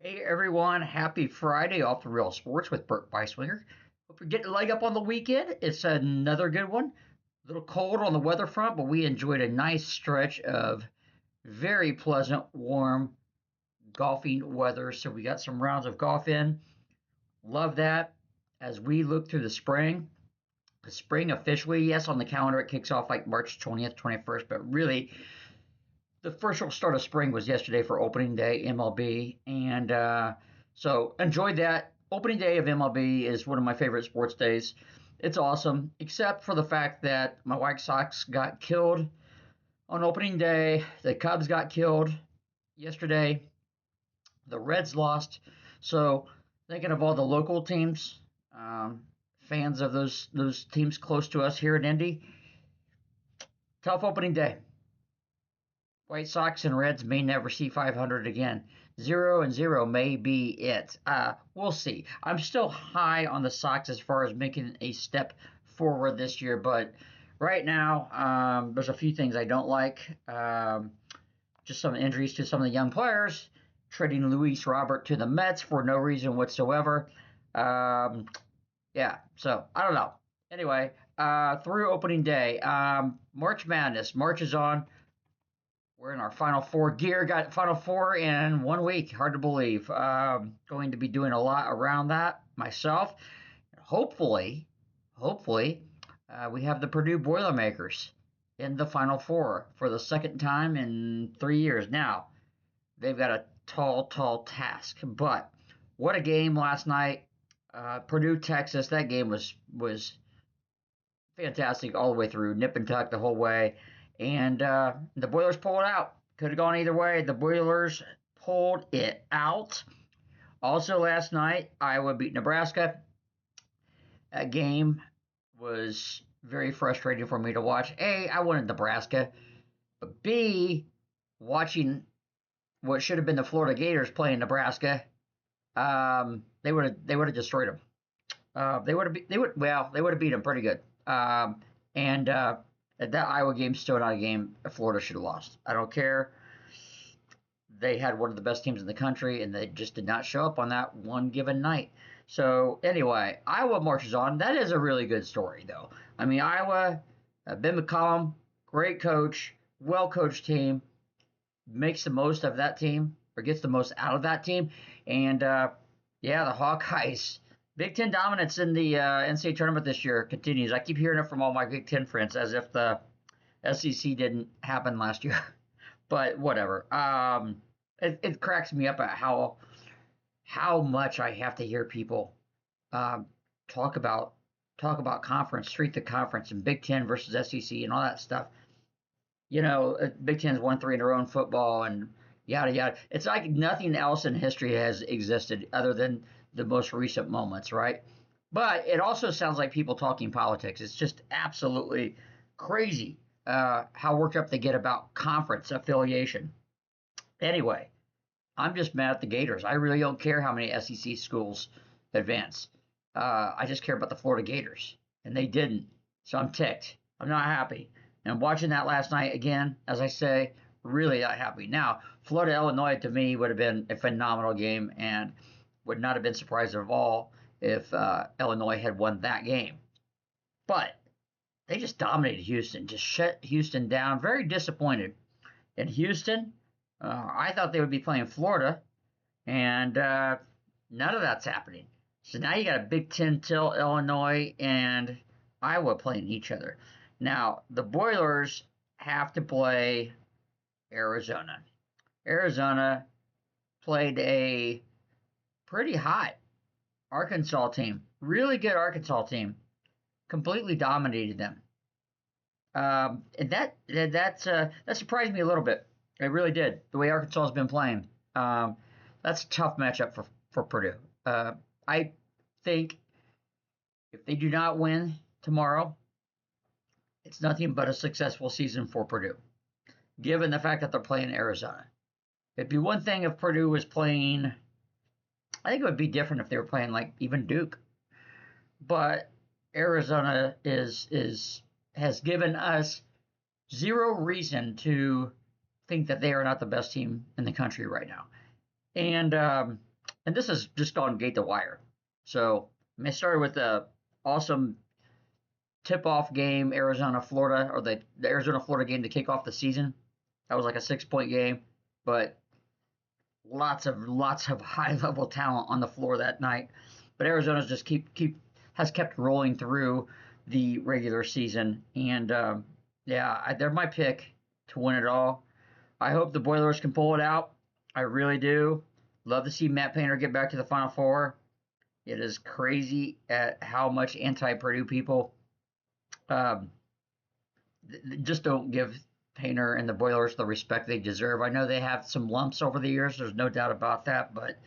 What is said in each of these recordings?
Hey everyone, happy Friday off the Real Sports with Bert Beiswanger. Hope you're getting a leg up on the weekend. It's another good one. A little cold on the weather front, but we enjoyed a nice stretch of very pleasant, warm golfing weather. So we got some rounds of golf in. Love that. As we look through the spring officially, yes, on the calendar it kicks off like March 20th, 21st, but really the first real start of spring was yesterday for opening day MLB, and so enjoyed that. Opening day of MLB is one of my favorite sports days. It's awesome, except for the fact that my White Sox got killed on opening day. The Cubs got killed yesterday. The Reds lost. So thinking of all the local teams, fans of those teams close to us here in Indy, tough opening day. White Sox and Reds may never see 500 again. 0-0 may be it. We'll see. I'm still high on the Sox as far as making a step forward this year, but right now there's a few things I don't like. Just some injuries to some of the young players, trading Luis Robert to the Mets for no reason whatsoever. Um, yeah, so I don't know. Anyway, through opening day, March Madness. March is on. We're in our Final Four gear. Got Final Four in 1 week. Hard to believe. Going to be doing a lot around that myself. Hopefully, we have the Purdue Boilermakers in the Final Four for the second time in 3 years. Now, they've got a tall task. But what a game last night. Purdue, Texas. That game was fantastic all the way through, nip and tuck the whole way. And the Boilers pulled out. Could have gone either way. The Boilers pulled it out. Also, last night, Iowa beat Nebraska. That game was very frustrating for me to watch. A, I wanted Nebraska. But B, watching what should have been the Florida Gators playing Nebraska, they would have destroyed them. They would have beat them pretty good. And that Iowa game's still not a game Florida should have lost. I don't care. They had one of the best teams in the country, and they just did not show up on that one given night. So anyway, Iowa marches on. That is a really good story, though. I mean, Iowa, Ben McCollum, great coach, well-coached team, makes the most of that team or gets the most out of that team. And yeah, the Hawkeyes. Big Ten dominance in the NCAA tournament this year continues. I keep hearing it from all my Big Ten friends as if the SEC didn't happen last year, but whatever. It cracks me up at how much I have to hear people um, talk about conference, treat the conference, and Big Ten versus SEC and all that stuff. Big Ten's won three in a row in football and yada yada. It's like nothing else in history has existed other than the most recent moments, right? But it also sounds like people talking politics. It's just absolutely crazy how worked up they get about conference affiliation. Anyway, I'm just mad at the Gators. I really don't care how many SEC schools advance. I just care about the Florida Gators, and they didn't. So I'm ticked. I'm not happy. And watching that last night again, as I say, really not happy. Now, Florida Illinois to me would have been a phenomenal game and would not have been surprised at all if Illinois had won that game. But they just dominated Houston, just shut Houston down. Very disappointed in Houston. I thought they would be playing Florida, and none of that's happening. So now you got a Big Ten till Illinois and Iowa playing each other. Now, the Boilers have to play Arizona. Arizona played a pretty hot Arkansas team, really good Arkansas team, completely dominated them. And that surprised me a little bit. It really did. The way Arkansas has been playing, that's a tough matchup for Purdue. I think if they do not win tomorrow, it's nothing but a successful season for Purdue, given the fact that they're playing Arizona. It'd be one thing if Purdue was playing. I think it would be different if they were playing like even Duke. But Arizona has given us zero reason to think that they are not the best team in the country right now. And and this has just gone gate to wire. So I mean, it started with the awesome tip-off game, Arizona Florida, or the Arizona Florida game to kick off the season. That was like a 6-point game, but lots of high level talent on the floor that night. But Arizona's just has kept rolling through the regular season, and yeah, they're my pick to win it all. I hope the Boilers can pull it out. I really do. Love to see Matt Painter get back to the Final Four. It is crazy at how much anti-Purdue people um, just don't give Painter and the Boilers the respect they deserve. I know they have some lumps over the years. There's no doubt about that, but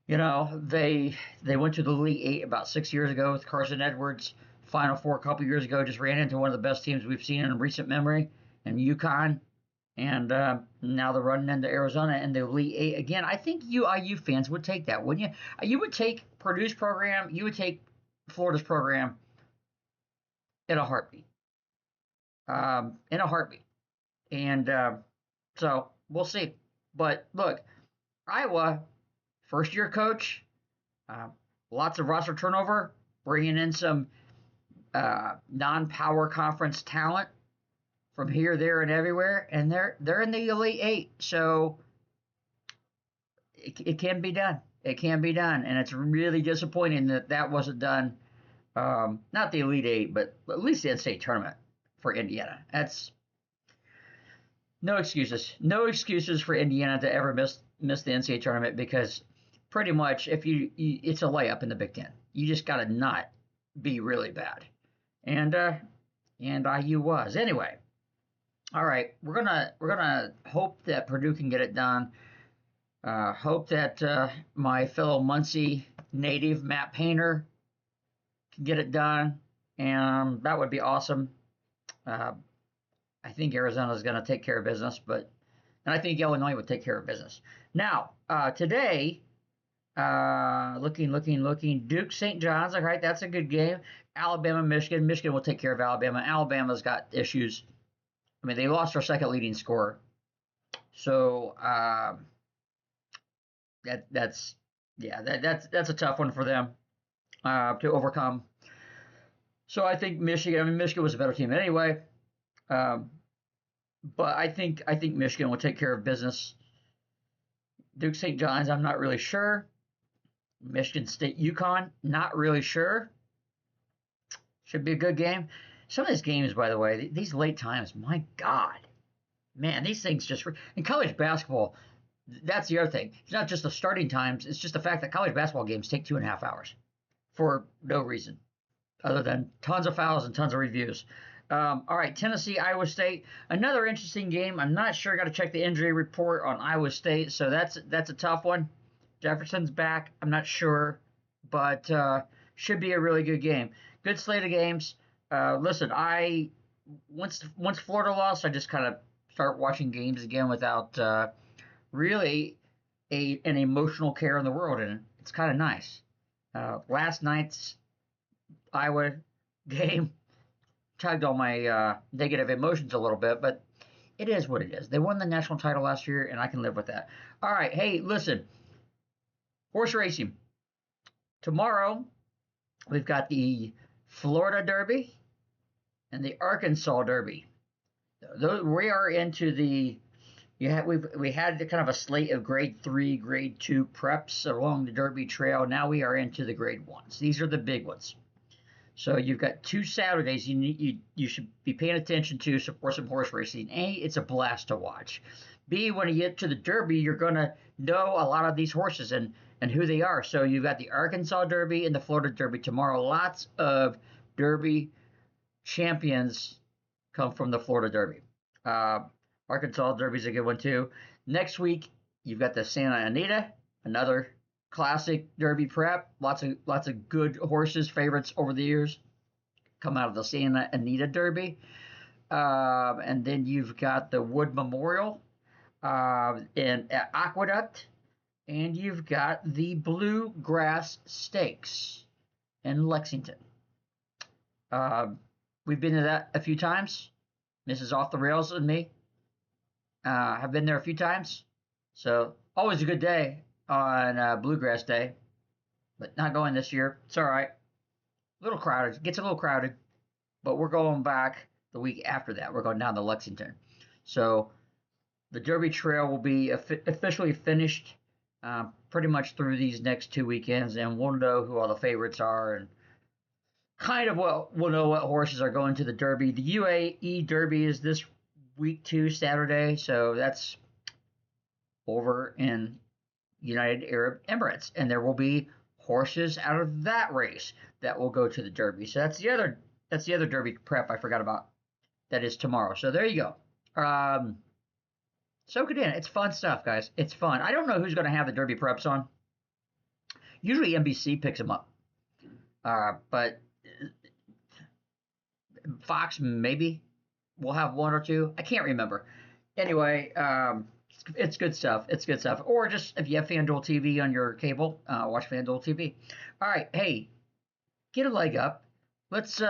they went to the Elite Eight about 6 years ago with Carson Edwards. Final Four a couple years ago, just ran into one of the best teams we've seen in recent memory, and UConn. And now they're running into Arizona in the Elite Eight again. I think you IU fans would take that, wouldn't you? You would take Purdue's program. You would take Florida's program in a heartbeat. In a heartbeat. And so we'll see. But look, Iowa, first year coach, lots of roster turnover, bringing in some non-power conference talent from here, there, and everywhere, and they're in the Elite Eight, so it can be done. It can be done, and it's really disappointing that wasn't done. Not the Elite Eight, but at least the NCAA tournament for Indiana. That's no excuses. No excuses for Indiana to ever miss the NCAA tournament, because pretty much if it's a layup in the Big Ten. You just got to not be really bad, and IU was anyway. All right, we're gonna hope that Purdue can get it done. Hope that my fellow Muncie native Matt Painter can get it done, and that would be awesome. I think Arizona is going to take care of business, and I think Illinois would take care of business. Now, today, looking, Duke St. John's. All right, that's a good game. Alabama, Michigan. Michigan will take care of Alabama. Alabama's got issues. I mean, they lost their second leading scorer, so that's a tough one for them to overcome. So I think Michigan. I mean, Michigan was a better team anyway, but I think Michigan will take care of business. Duke St. John's, I'm not really sure. Michigan State, UConn, not really sure. Should be a good game. Some of these games, by the way, these late times, my God, man, these things just in college basketball. That's the other thing. It's not just the starting times. It's just the fact that college basketball games take 2.5 hours for no reason other than tons of fouls and tons of reviews. All right, Tennessee, Iowa State, another interesting game. I'm not sure. Got to check the injury report on Iowa State, so that's a tough one. Jefferson's back. I'm not sure, but should be a really good game. Good slate of games. Listen, once Florida lost, I just kind of start watching games again without really an emotional care in the world, and it's kind of nice. Last night's Iowa game tugged on my negative emotions a little bit, but it is what it is. They won the national title last year, and I can live with that. All right, hey, listen, horse racing. Tomorrow, we've got the Florida Derby and the Arkansas Derby. We are into we had kind of a slate of grade 3, grade 2 preps along the Derby Trail. Now we are into the grade 1s. These are the big ones. So you've got 2 Saturdays you should be paying attention to for some horse racing. A, it's a blast to watch. B, when you get to the Derby, you're going to know a lot of these horses and who they are. So you've got the Arkansas Derby and the Florida Derby tomorrow. Lots of Derby champions come from the Florida Derby. Arkansas Derby's a good one too. Next week, you've got the Santa Anita, another classic Derby prep. Lots of good horses, favorites over the years come out of the Santa Anita Derby. And then you've got the Wood Memorial in Aqueduct. And you've got the Bluegrass Stakes in Lexington. We've been to that a few times. Mrs. Off the Rails and me have been there a few times. So always a good day. on Bluegrass Day, but not going this year. It's all right. A little crowded. Gets a little crowded, but we're going back the week after that. We're going down to Lexington. So the Derby Trail will be officially finished pretty much through these next 2 weekends, and we'll know who all the favorites are and kind of we'll know what horses are going to the Derby. The UAE Derby is this week too, Saturday, so that's over in United Arab Emirates, and there will be horses out of that race that will go to the Derby. So that's the other Derby prep I forgot about. That is tomorrow. So there you go. Soak it in. It's fun stuff, guys. It's fun. I don't know who's going to have the Derby preps on. Usually NBC picks them up, but Fox maybe will have one or two. I can't remember. Anyway, it's good stuff. It's good stuff. Or just if you have FanDuel TV on your cable, watch FanDuel TV. All right, hey, get a leg up. Let's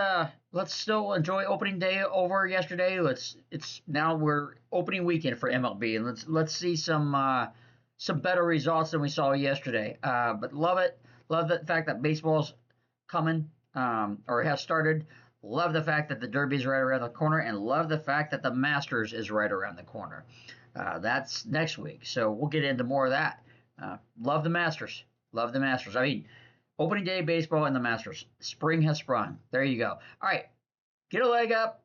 still enjoy opening day over yesterday. We're opening weekend for MLB, and let's see some better results than we saw yesterday. But love it. Love the fact that baseball's coming or has started. Love the fact that the Derby is right around the corner, and love the fact that the Masters is right around the corner. That's next week, so we'll get into more of that. Love the Masters. Love the Masters. I mean, opening day baseball and the Masters. Spring has sprung. There you go. All right, get a leg up.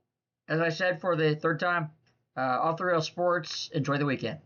As I said for the third time, Off the Rails Sports. Enjoy the weekend.